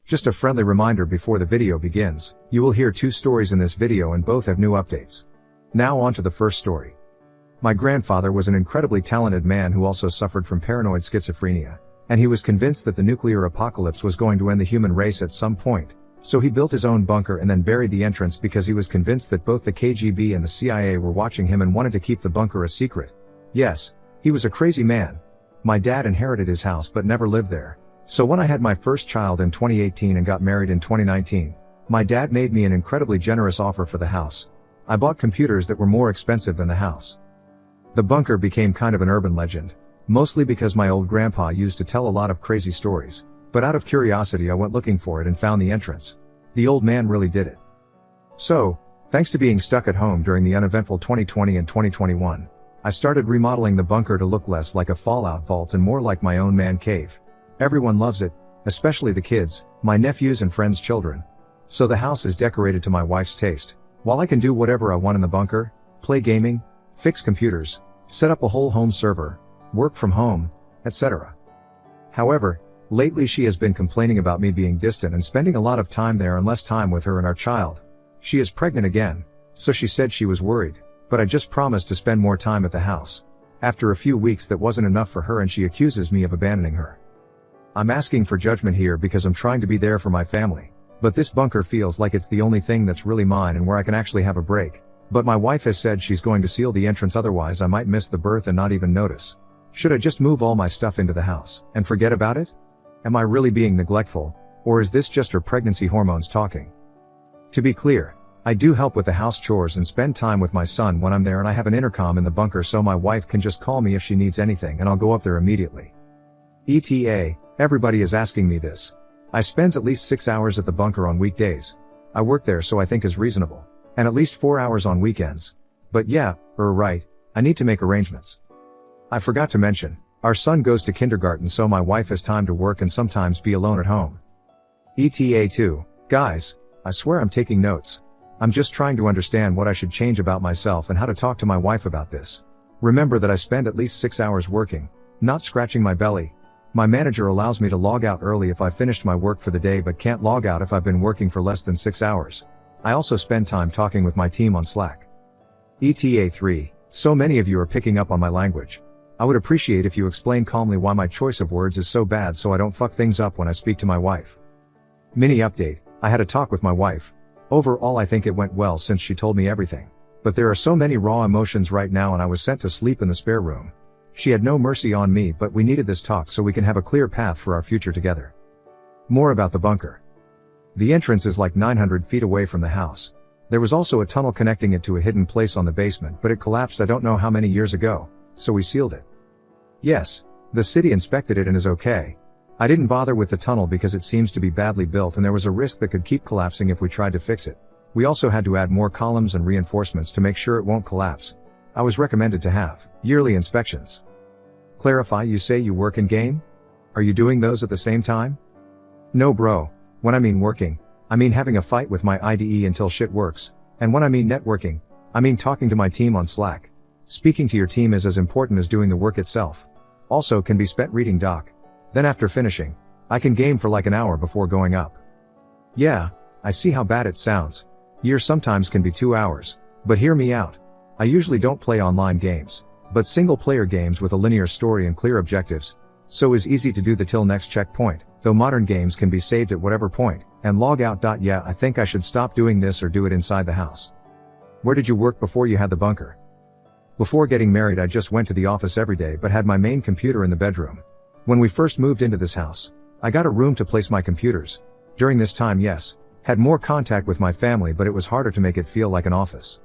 Just a friendly reminder before the video begins, you will hear two stories in this video and both have new updates. Now on to the first story. My grandfather was an incredibly talented man who also suffered from paranoid schizophrenia, and he was convinced that the nuclear apocalypse was going to end the human race at some point, so he built his own bunker and then buried the entrance because he was convinced that both the KGB and the CIA were watching him and wanted to keep the bunker a secret. Yes, he was a crazy man. My dad inherited his house but never lived there. So when I had my first child in 2018 and got married in 2019, my dad made me an incredibly generous offer for the house. I bought computers that were more expensive than the house. The bunker became kind of an urban legend, mostly because my old grandpa used to tell a lot of crazy stories, but out of curiosity I went looking for it and found the entrance. The old man really did it. So, thanks to being stuck at home during the uneventful 2020 and 2021, I started remodeling the bunker to look less like a fallout vault and more like my own man cave. Everyone loves it, especially the kids, my nephews and friends' children. So the house is decorated to my wife's taste, while I can do whatever I want in the bunker, play gaming, fix computers, set up a whole home server, work from home, etc. However, lately she has been complaining about me being distant and spending a lot of time there and less time with her and our child. She is pregnant again, so she said she was worried, but I just promised to spend more time at the house. After a few weeks that wasn't enough for her and she accuses me of abandoning her. I'm asking for judgment here because I'm trying to be there for my family, but this bunker feels like it's the only thing that's really mine and where I can actually have a break. But my wife has said she's going to seal the entrance, otherwise I might miss the birth and not even notice. Should I just move all my stuff into the house and forget about it? Am I really being neglectful, or is this just her pregnancy hormones talking? To be clear, I do help with the house chores and spend time with my son when I'm there, and I have an intercom in the bunker so my wife can just call me if she needs anything and I'll go up there immediately. ETA, everybody is asking me this. I spend at least 6 hours at the bunker on weekdays. I work there, so I think is reasonable. And at least 4 hours on weekends. But yeah, right, I need to make arrangements. I forgot to mention, our son goes to kindergarten, so my wife has time to work and sometimes be alone at home. ETA 2, guys, I swear I'm taking notes. I'm just trying to understand what I should change about myself and how to talk to my wife about this. Remember that I spend at least 6 hours working, not scratching my belly. My manager allows me to log out early if I finished my work for the day but can't log out if I've been working for less than 6 hours. I also spend time talking with my team on Slack. ETA 3, so many of you are picking up on my language. I would appreciate if you explain calmly why my choice of words is so bad so I don't fuck things up when I speak to my wife. Mini update, I had a talk with my wife. Overall I think it went well since she told me everything. But there are so many raw emotions right now and I was sent to sleep in the spare room. She had no mercy on me, but we needed this talk so we can have a clear path for our future together. More about the bunker. The entrance is like 900 feet away from the house. There was also a tunnel connecting it to a hidden place on the basement, but it collapsed I don't know how many years ago, so we sealed it. Yes, the city inspected it and is okay. I didn't bother with the tunnel because it seems to be badly built and there was a risk that could keep collapsing if we tried to fix it. We also had to add more columns and reinforcements to make sure it won't collapse. I was recommended to have yearly inspections. Clarify, you say you work in game? Are you doing those at the same time? No bro. When I mean working, I mean having a fight with my IDE until shit works. And when I mean networking, I mean talking to my team on Slack. Speaking to your team is as important as doing the work itself. Also can be spent reading doc. Then after finishing, I can game for like an hour before going up. Yeah, I see how bad it sounds. Years sometimes can be 2 hours. But hear me out. I usually don't play online games, but single player games with a linear story and clear objectives. So is easy to do the till next checkpoint, though modern games can be saved at whatever point, and log out. Yeah, I think I should stop doing this or do it inside the house. Where did you work before you had the bunker? Before getting married I just went to the office every day but had my main computer in the bedroom. When we first moved into this house, I got a room to place my computers. During this time, yes, had more contact with my family but it was harder to make it feel like an office.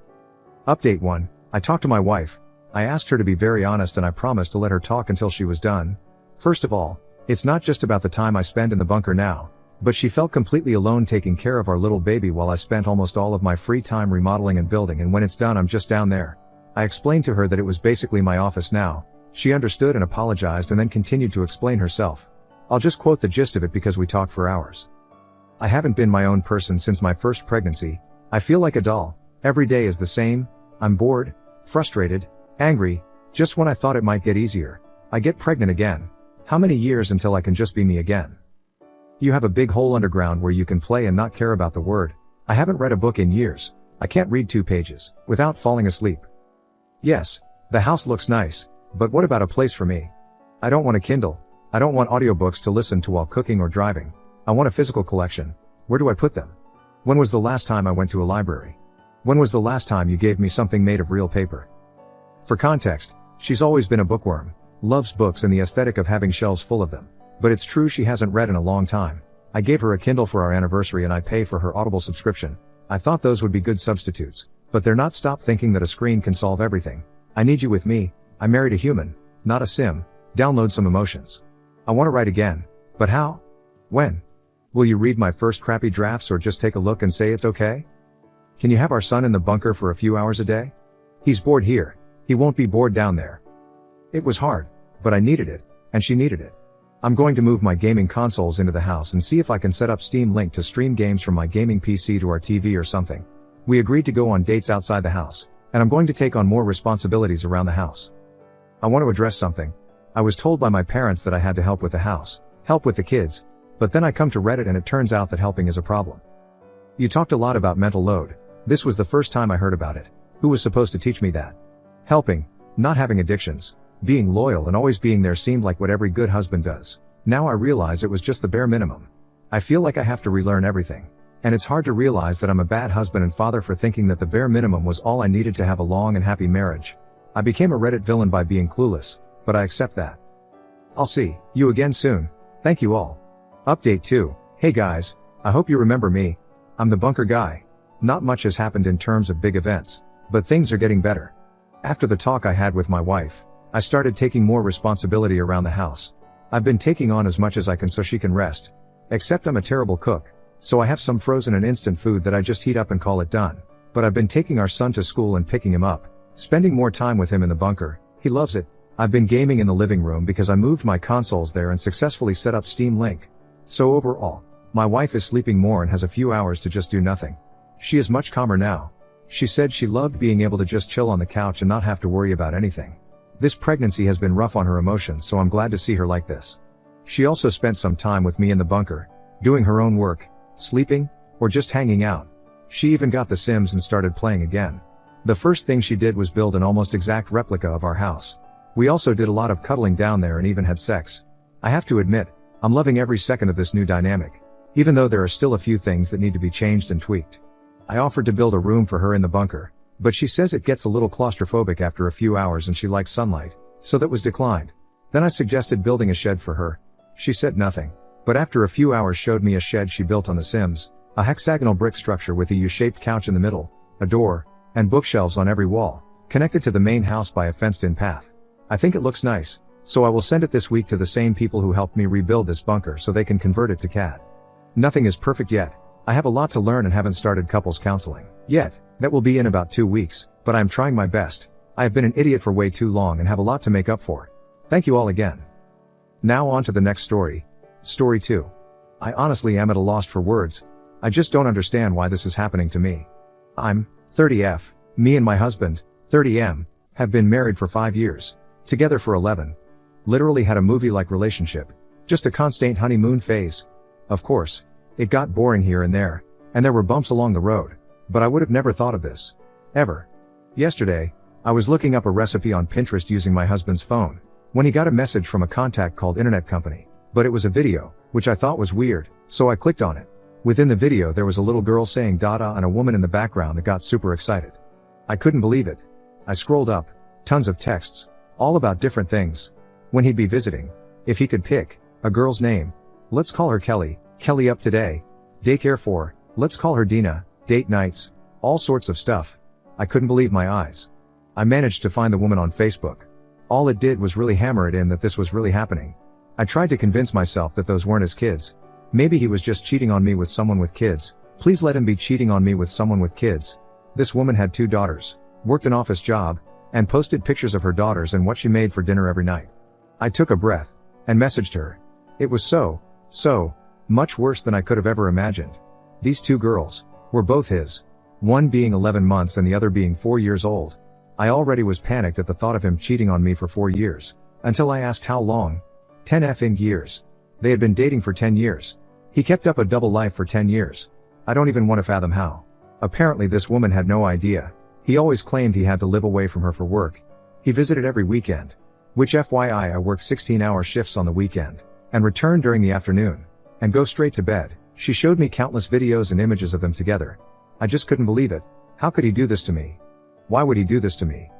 Update 1, I talked to my wife. I asked her to be very honest and I promised to let her talk until she was done. First of all, it's not just about the time I spend in the bunker now, but she felt completely alone taking care of our little baby while I spent almost all of my free time remodeling and building, and when it's done I'm just down there. I explained to her that it was basically my office now. She understood and apologized and then continued to explain herself. I'll just quote the gist of it because we talked for hours. I haven't been my own person since my first pregnancy. I feel like a doll. Every day is the same. I'm bored, frustrated, angry. Just when I thought it might get easier, I get pregnant again. How many years until I can just be me again? You have a big hole underground where you can play and not care about the word. I haven't read a book in years. I can't read 2 pages without falling asleep. Yes, the house looks nice, but what about a place for me? I don't want a Kindle. I don't want audiobooks to listen to while cooking or driving. I want a physical collection. Where do I put them? When was the last time I went to a library? When was the last time you gave me something made of real paper? For context, she's always been a bookworm, loves books and the aesthetic of having shelves full of them. But it's true she hasn't read in a long time. I gave her a Kindle for our anniversary and I pay for her Audible subscription. I thought those would be good substitutes, but they're not. Stop thinking that a screen can solve everything. I need you with me. I married a human, not a sim. Download some emotions. I want to write again. But how? When? Will you read my first crappy drafts or just take a look and say it's okay? Can you have our son in the bunker for a few hours a day? He's bored here. He won't be bored down there. It was hard, but I needed it, and she needed it. I'm going to move my gaming consoles into the house and see if I can set up Steam Link to stream games from my gaming PC to our TV or something. We agreed to go on dates outside the house, and I'm going to take on more responsibilities around the house. I want to address something. I was told by my parents that I had to help with the house, help with the kids, but then I come to Reddit and it turns out that helping is a problem. You talked a lot about mental load. This was the first time I heard about it. Who was supposed to teach me that? Helping, not having addictions, being loyal and always being there seemed like what every good husband does. Now I realize it was just the bare minimum. I feel like I have to relearn everything. And it's hard to realize that I'm a bad husband and father for thinking that the bare minimum was all I needed to have a long and happy marriage. I became a Reddit villain by being clueless, but I accept that. I'll see you again soon. Thank you all. Update 2. Hey guys, I hope you remember me. I'm the bunker guy. Not much has happened in terms of big events, but things are getting better. After the talk I had with my wife, I started taking more responsibility around the house. I've been taking on as much as I can so she can rest. Except I'm a terrible cook, so I have some frozen and instant food that I just heat up and call it done. But I've been taking our son to school and picking him up, spending more time with him in the bunker. He loves it. I've been gaming in the living room because I moved my consoles there and successfully set up Steam Link. So overall, my wife is sleeping more and has a few hours to just do nothing. She is much calmer now. She said she loved being able to just chill on the couch and not have to worry about anything. This pregnancy has been rough on her emotions, so I'm glad to see her like this. She also spent some time with me in the bunker, doing her own work, sleeping, or just hanging out. She even got The Sims and started playing again. The first thing she did was build an almost exact replica of our house. We also did a lot of cuddling down there and even had sex. I have to admit, I'm loving every second of this new dynamic, even though there are still a few things that need to be changed and tweaked. I offered to build a room for her in the bunker, but she says it gets a little claustrophobic after a few hours and she likes sunlight, so that was declined. Then I suggested building a shed for her. She said nothing, but after a few hours showed me a shed she built on The Sims, a hexagonal brick structure with a U-shaped couch in the middle, a door, and bookshelves on every wall, connected to the main house by a fenced-in path. I think it looks nice, so I will send it this week to the same people who helped me rebuild this bunker so they can convert it to CAD. Nothing is perfect yet. I have a lot to learn and haven't started couples counseling yet. That will be in about 2 weeks, but I am trying my best. I have been an idiot for way too long and have a lot to make up for. Thank you all again. Now on to the next story. Story 2. I honestly am at a loss for words. I just don't understand why this is happening to me. I'm 30F. Me and my husband, 30M, have been married for 5 years. Together for 11. Literally had a movie-like relationship. Just a constant honeymoon phase. Of course, it got boring here and there were bumps along the road. But I would have never thought of this. Ever. Yesterday, I was looking up a recipe on Pinterest using my husband's phone, when he got a message from a contact called Internet Company. But it was a video, which I thought was weird, so I clicked on it. Within the video there was a little girl saying Dada and a woman in the background that got super excited. I couldn't believe it. I scrolled up. Tons of texts. All about different things. When he'd be visiting. If he could pick a girl's name. Let's call her Kelly. Kelly up today. Daycare for. Let's call her Dina. Date nights. All sorts of stuff. I couldn't believe my eyes. I managed to find the woman on Facebook. All it did was really hammer it in that this was really happening. I tried to convince myself that those weren't his kids. Maybe he was just cheating on me with someone with kids. Please let him be cheating on me with someone with kids. This woman had 2 daughters, worked an office job, and posted pictures of her daughters and what she made for dinner every night. I took a breath, and messaged her. It was so much worse than I could have ever imagined. These 2 girls were both his. One being 11 months and the other being 4 years old. I already was panicked at the thought of him cheating on me for 4 years. Until I asked how long. 10 effing years. They had been dating for 10 years. He kept up a double life for 10 years. I don't even want to fathom how. Apparently this woman had no idea. He always claimed he had to live away from her for work. He visited every weekend. Which FYI I work 16-hour shifts on the weekend. And return during the afternoon. And go straight to bed. She showed me countless videos and images of them together. I just couldn't believe it. How could he do this to me? Why would he do this to me?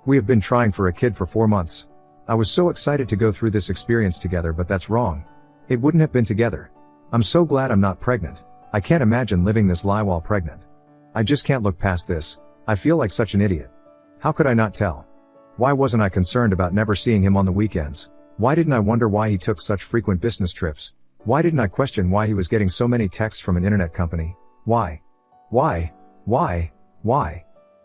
We have been trying for a kid for 4 months. I was so excited to go through this experience together, but that's wrong. It wouldn't have been together. I'm so glad I'm not pregnant. I can't imagine living this lie while pregnant. I just can't look past this. I feel like such an idiot. How could I not tell? Why wasn't I concerned about never seeing him on the weekends? Why didn't I wonder why he took such frequent business trips? Why didn't I question why he was getting so many texts from an internet company? Why? Why? Why? Why?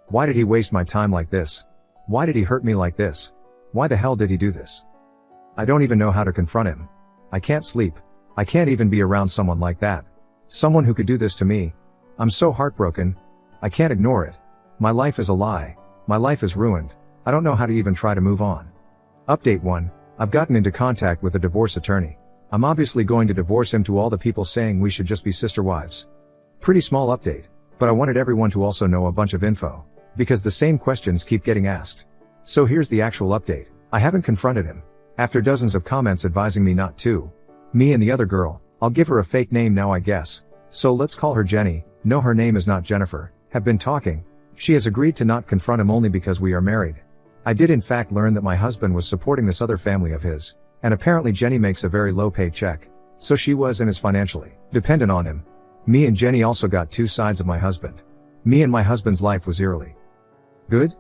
Why did he waste my time like this? Why did he hurt me like this? Why the hell did he do this? I don't even know how to confront him. I can't sleep. I can't even be around someone like that. Someone who could do this to me. I'm so heartbroken. I can't ignore it. My life is a lie. My life is ruined. I don't know how to even try to move on. Update 1. I've gotten into contact with a divorce attorney. I'm obviously going to divorce him to all the people saying we should just be sister wives. Pretty small update, but I wanted everyone to also know a bunch of info, because the same questions keep getting asked. So here's the actual update. I haven't confronted him. After dozens of comments advising me not to. Me and the other girl, I'll give her a fake name now I guess. So let's call her Jenny. No, her name is not Jennifer. Have been talking. She has agreed to not confront him only because we are married. I did in fact learn that my husband was supporting this other family of his, and apparently Jenny makes a very low paid check. So she was and is financially dependent on him. Me and Jenny also got two sides of my husband. Me and my husband's life was eerily good?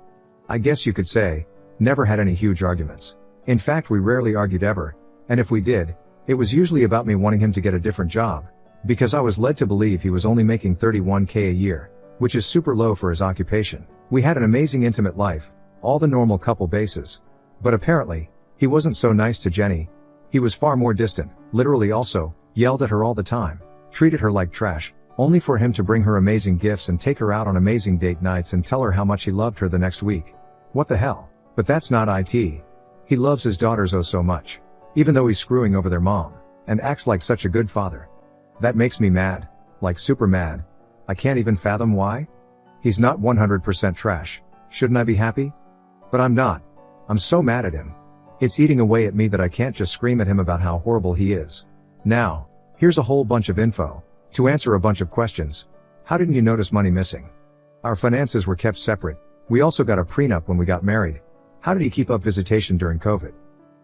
I guess you could say. Never had any huge arguments. In fact, we rarely argued ever, and if we did, it was usually about me wanting him to get a different job, because I was led to believe he was only making $31K a year, which is super low for his occupation. We had an amazing intimate life, all the normal couple bases. But apparently, he wasn't so nice to Jenny. He was far more distant, literally also, yelled at her all the time, treated her like trash, only for him to bring her amazing gifts and take her out on amazing date nights and tell her how much he loved her the next week. What the hell? But that's not it. He loves his daughters oh so much. Even though he's screwing over their mom, and acts like such a good father. That makes me mad. Like super mad. I can't even fathom why. He's not 100% trash. Shouldn't I be happy? But I'm not. I'm so mad at him. It's eating away at me that I can't just scream at him about how horrible he is. Now, here's a whole bunch of info, to answer a bunch of questions. How didn't you notice money missing? Our finances were kept separate. We also got a prenup when we got married. How did he keep up visitation during COVID?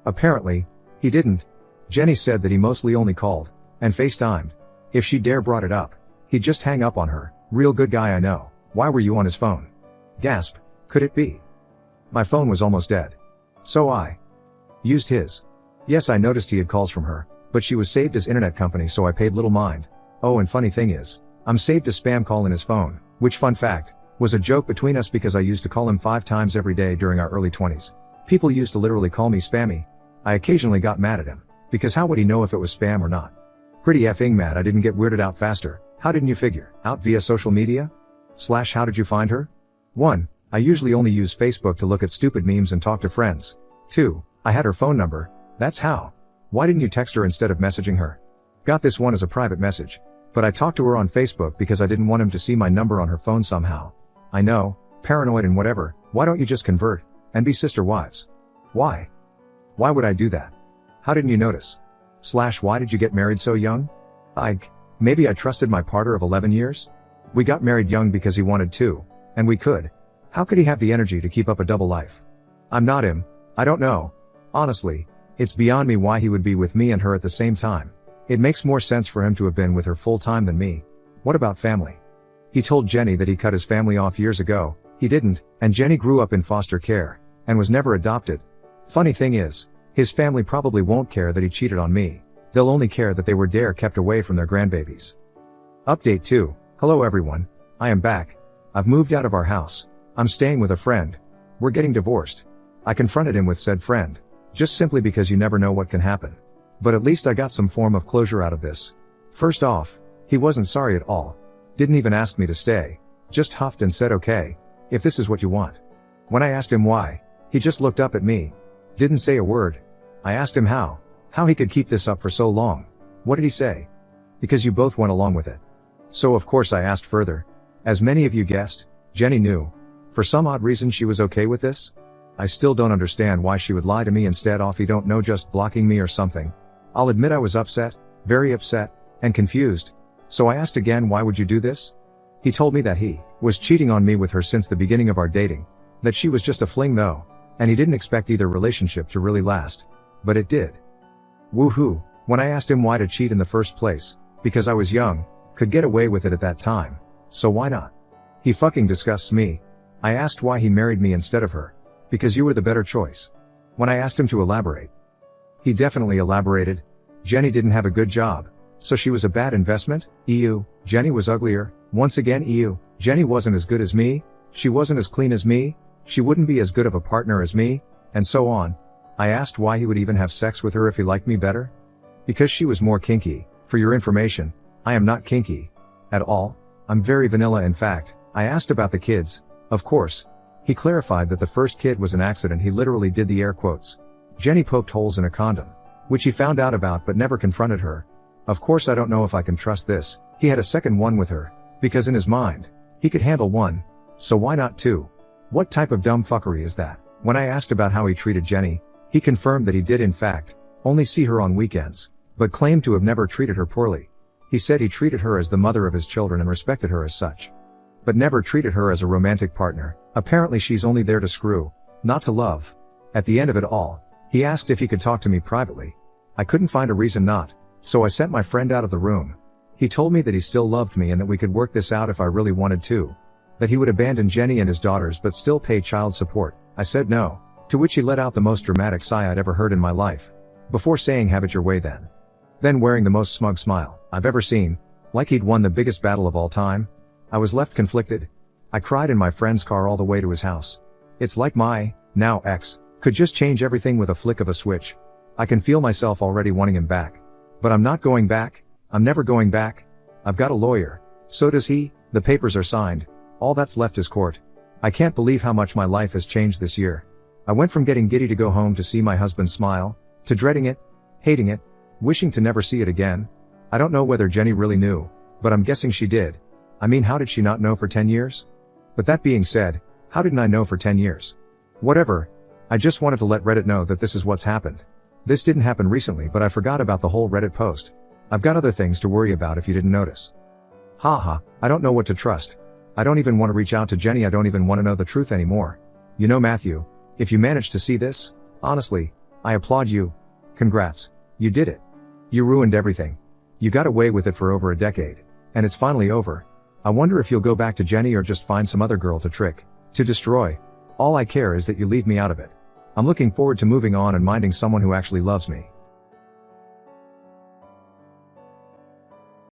Apparently, he didn't. Jenny said that he mostly only called, and FaceTimed. If she dare brought it up, he'd just hang up on her. Real good guy I know. Why were you on his phone? Gasp. Could it be? My phone was almost dead. So I used his. Yes, I noticed he had calls from her, but she was saved as internet company so I paid little mind. Oh, and funny thing is, I'm saved as spam call in his phone, which fun fact, was a joke between us because I used to call him 5 times every day during our early 20s. People used to literally call me spammy. I occasionally got mad at him, because how would he know if it was spam or not? Pretty effing mad I didn't get weirded out faster. How didn't you figure out via social media? / how did you find her? 1. I usually only use Facebook to look at stupid memes and talk to friends. 2. I had her phone number. That's how. Why didn't you text her instead of messaging her? Got this one as a private message. But I talked to her on Facebook because I didn't want him to see my number on her phone somehow. I know, paranoid and whatever. Why don't you just convert and be sister wives? Why? Why would I do that? How didn't you notice? / why did you get married so young? Maybe I trusted my partner of 11 years? We got married young because he wanted to, and we could. How could he have the energy to keep up a double life? I'm not him. I don't know. Honestly, it's beyond me why he would be with me and her at the same time. It makes more sense for him to have been with her full time than me. What about family? He told Jenny that he cut his family off years ago. He didn't, and Jenny grew up in foster care, and was never adopted. Funny thing is, his family probably won't care that he cheated on me. They'll only care that they were kept away from their grandbabies. Update 2. Hello everyone. I am back. I've moved out of our house. I'm staying with a friend. We're getting divorced. I confronted him with said friend. Just simply because you never know what can happen. But at least I got some form of closure out of this. First off, he wasn't sorry at all. Didn't even ask me to stay. Just huffed and said okay, if this is what you want. When I asked him why, he just looked up at me. Didn't say a word. I asked him how he could keep this up for so long. What did he say? Because you both went along with it. So of course I asked further. As many of you guessed, Jenny knew. For some odd reason she was okay with this? I still don't understand why she would lie to me instead of, you don't know, just blocking me or something. I'll admit I was upset, very upset, and confused. So I asked again, why would you do this? He told me that he was cheating on me with her since the beginning of our dating. That she was just a fling though. And he didn't expect either relationship to really last. But it did. Woohoo. When I asked him why to cheat in the first place, because I was young, could get away with it at that time. So why not? He fucking disgusts me. I asked why he married me instead of her. Because you were the better choice. When I asked him to elaborate, he definitely elaborated. Jenny didn't have a good job. So she was a bad investment? Ew. Jenny was uglier. Once again, ew. Jenny wasn't as good as me. She wasn't as clean as me. She wouldn't be as good of a partner as me. And so on. I asked why he would even have sex with her if he liked me better. Because she was more kinky. For your information, I am not kinky. At all. I'm very vanilla. In fact, I asked about the kids. Of course. He clarified that the first kid was an accident. He literally did the air quotes. Jenny poked holes in a condom. Which he found out about but never confronted her. Of course I don't know if I can trust this. He had a second one with her. Because in his mind, he could handle one. So why not two? What type of dumb fuckery is that? When I asked about how he treated Jenny, he confirmed that he did in fact only see her on weekends, but claimed to have never treated her poorly. He said he treated her as the mother of his children and respected her as such. But never treated her as a romantic partner. Apparently she's only there to screw, not to love. At the end of it all, he asked if he could talk to me privately. I couldn't find a reason not, so I sent my friend out of the room. He told me that he still loved me and that we could work this out if I really wanted to. That he would abandon Jenny and his daughters but still pay child support. I said no, to which he let out the most dramatic sigh I'd ever heard in my life. Before saying, have it your way then. Then wearing the most smug smile I've ever seen, like he'd won the biggest battle of all time. I was left conflicted. I cried in my friend's car all the way to his house. It's like my, now ex, could just change everything with a flick of a switch. I can feel myself already wanting him back. But I'm not going back. I'm never going back. I've got a lawyer. So does he. The papers are signed. All that's left is court. I can't believe how much my life has changed this year. I went from getting giddy to go home to see my husband smile, to dreading it, hating it, wishing to never see it again. I don't know whether Jenny really knew, but I'm guessing she did. I mean, how did she not know for 10 years? But that being said, how didn't I know for 10 years? Whatever. I just wanted to let Reddit know that this is what's happened. This didn't happen recently, but I forgot about the whole Reddit post. I've got other things to worry about if you didn't notice. Haha, I don't know what to trust. I don't even want to reach out to Jenny. I don't even want to know the truth anymore. You know, Matthew, if you managed to see this, honestly, I applaud you. Congrats. You did it. You ruined everything. You got away with it for over a decade. And it's finally over. I wonder if you'll go back to Jenny or just find some other girl to trick, to destroy. All I care is that you leave me out of it. I'm looking forward to moving on and minding someone who actually loves me.